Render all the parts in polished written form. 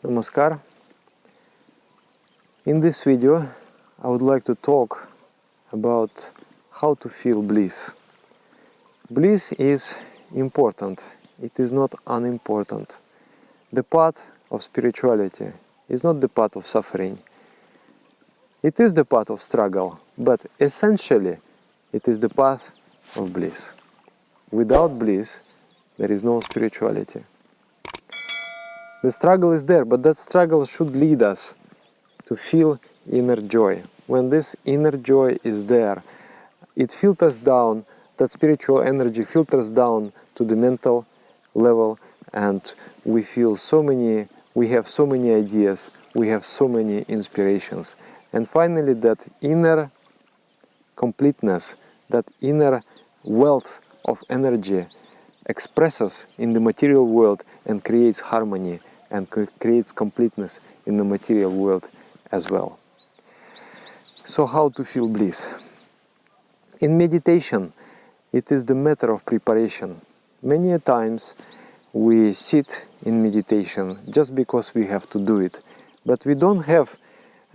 Namaskar. In this video, I would like to talk about how to feel bliss. Bliss is important. It is not unimportant. The path of spirituality is not the path of suffering. It is the path of struggle, but essentially it is the path of bliss. Without bliss, there is no spirituality. The struggle is there, but that struggle should lead us to feel inner joy. When this inner joy is there, it filters down, that spiritual energy filters down to the mental level, and we have so many ideas, we have so many inspirations. And finally, that inner completeness, that inner wealth of energy expresses in the material world and creates harmony and creates completeness in the material world as well. So how to feel bliss? In meditation, it is the matter of preparation. Many times we sit in meditation just because we have to do it, but we don't have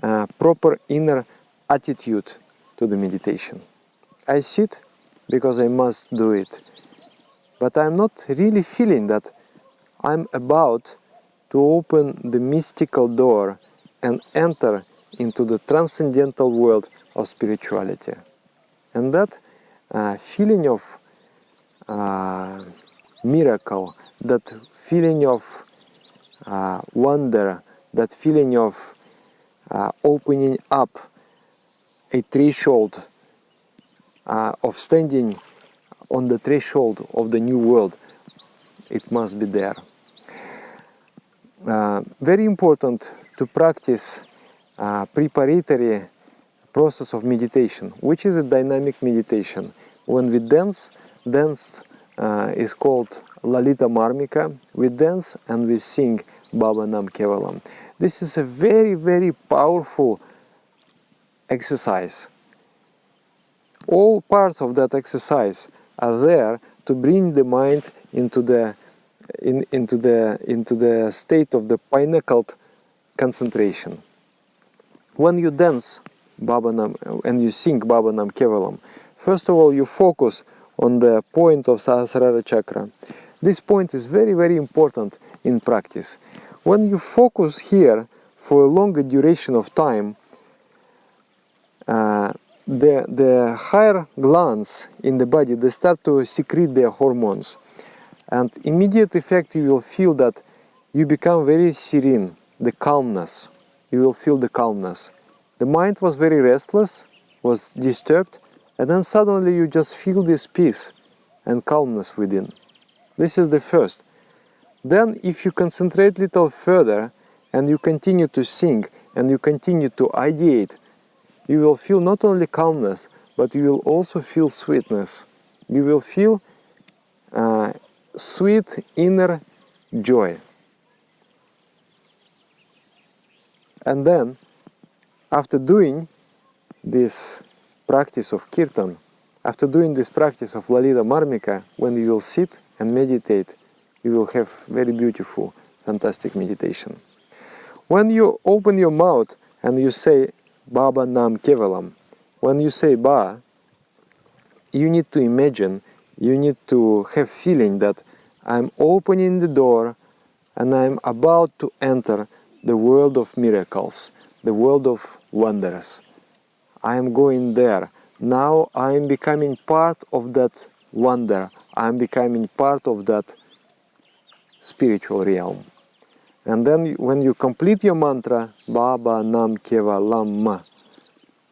a proper inner attitude to the meditation. I sit because I must do it, but I'm not really feeling that I'm about to open the mystical door and enter into the transcendental world of spirituality. And that feeling of miracle, that feeling of wonder, that feeling of opening up a threshold, of standing on the threshold of the new world, it must be there. Very important to practice preparatory process of meditation, which is a dynamic meditation. When we dance is called Lalita Marmika. We dance and we sing Baba Nam Kevalam. This is a very, very powerful exercise. All parts of that exercise are there to bring the mind into the state of the pinnacled concentration. When you dance Baba Nam and you sing Baba Nam Kevalam, first of all you focus on the point of Sahasrara chakra. This point is very, very important in practice. When you focus here for a longer duration of time, the higher glands in the body, they start to secrete their hormones. And immediate effect, you will feel that you become very serene, the calmness. You will feel the calmness. The mind was very restless, was disturbed, and then suddenly you just feel this peace and calmness within. This is the first. Then if you concentrate a little further and you continue to sing and you continue to ideate, you will feel not only calmness, but you will also feel sweetness. You will feel sweet inner joy. And then, after doing this practice of kirtan, after doing this practice of Lalita Marmika, when you will sit and meditate, you will have very beautiful, fantastic meditation. When you open your mouth and you say Baba Nam Kevalam, when you say Ba, you need to imagine, you need to have feeling that I'm opening the door and I'm about to enter the world of miracles, the world of wonders. I am going there. Now I am becoming part of that wonder. I am becoming part of that spiritual realm. And then when you complete your mantra, Baba Nam Kevalam,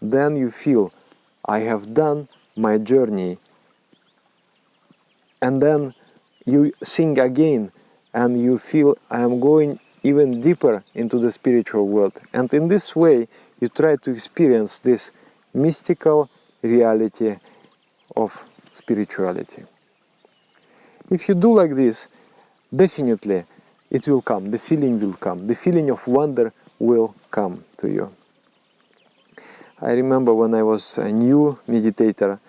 then you feel, I have done my journey. And then you sing again and you feel, I am going even deeper into the spiritual world. And in this way, you try to experience this mystical reality of spirituality. If you do like this, definitely it will come, the feeling will come, the feeling of wonder will come to you. I remember when I was a new meditator,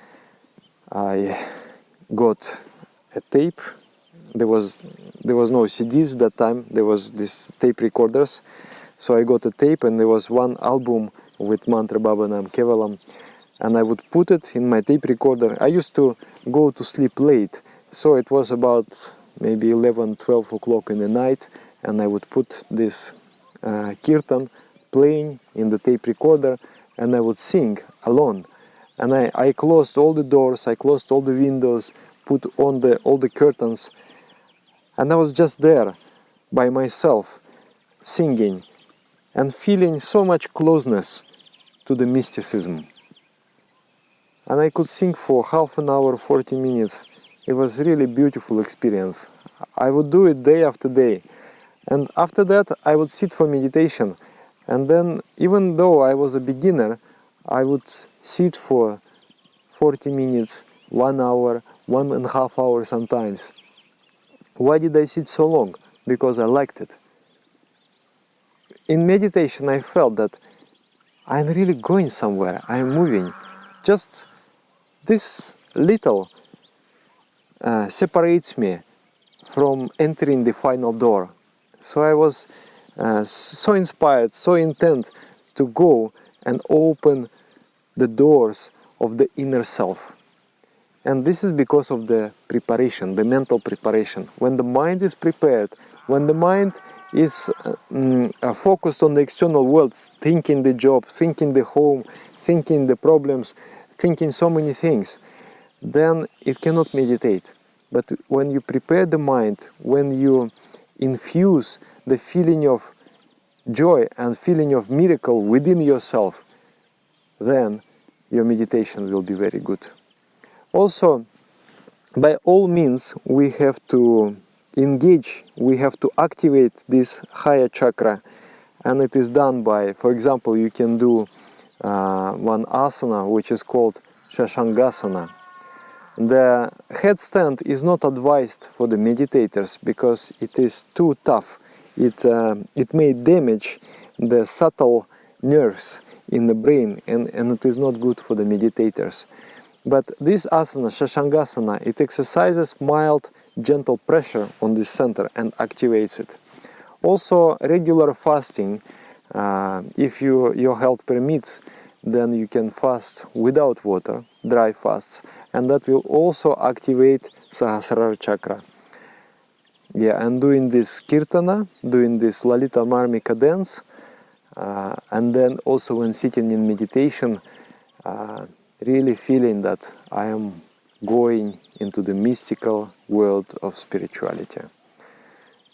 I got a tape there was no CDs that time, there was these tape recorders. So I got a tape and there was one album with Mantra Bhavanam Kevalam, and I would put it in my tape recorder. I used to go to sleep late, so it was about maybe 11, 12 o'clock in the night, and I would put this kirtan playing in the tape recorder, and I would sing alone. And I closed all the doors, I closed all the windows, put on all the curtains, and I was just there by myself, singing and feeling so much closeness to the mysticism. And I could sing for half an hour, 40 minutes. It was really beautiful experience. I would do it day after day. And after that, I would sit for meditation. And then, even though I was a beginner, I would sit for 40 minutes, 1 hour, 1.5 hours sometimes. Why did I sit so long? Because I liked it. In meditation, I felt that I'm really going somewhere, I'm moving. Just this little separates me from entering the final door. So I was so inspired, so intent to go and open the doors of the inner self. And this is because of the preparation, the mental preparation. When the mind is prepared, when the mind is focused on the external world, thinking the job, thinking the home, thinking the problems, thinking so many things, then it cannot meditate. But when you prepare the mind, when you infuse the feeling of joy and feeling of miracle within yourself, then your meditation will be very good. Also, by all means, we have to engage, we have to activate this higher chakra, and it is done by, for example, you can do one asana which is called Shashangasana. The headstand is not advised for the meditators because it is too tough. It may damage the subtle nerves in the brain, and it is not good for the meditators. But this asana, Shashangasana, it exercises mild, gentle pressure on the center and activates it. Also, regular fasting, if your health permits, then you can fast without water, dry fasts, and that will also activate Sahasrara chakra. Yeah, and doing this kirtana, doing this Lalita Marmika dance, and then also when sitting in meditation, really feeling that I am going into the mystical world of spirituality.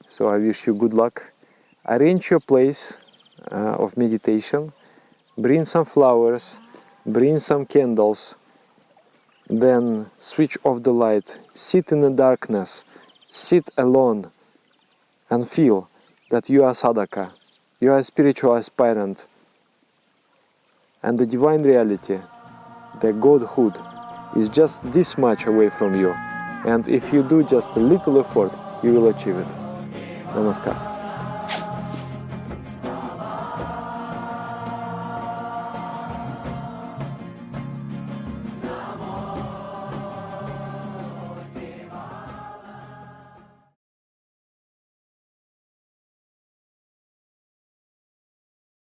So I wish you good luck. Arrange your place of meditation, bring some flowers, bring some candles, then switch off the light, sit in the darkness, sit alone and feel that you are sadhaka, you are a spiritual aspirant, and the divine reality, the Godhood, is just this much away from you. And if you do just a little effort, you will achieve it. Namaskar.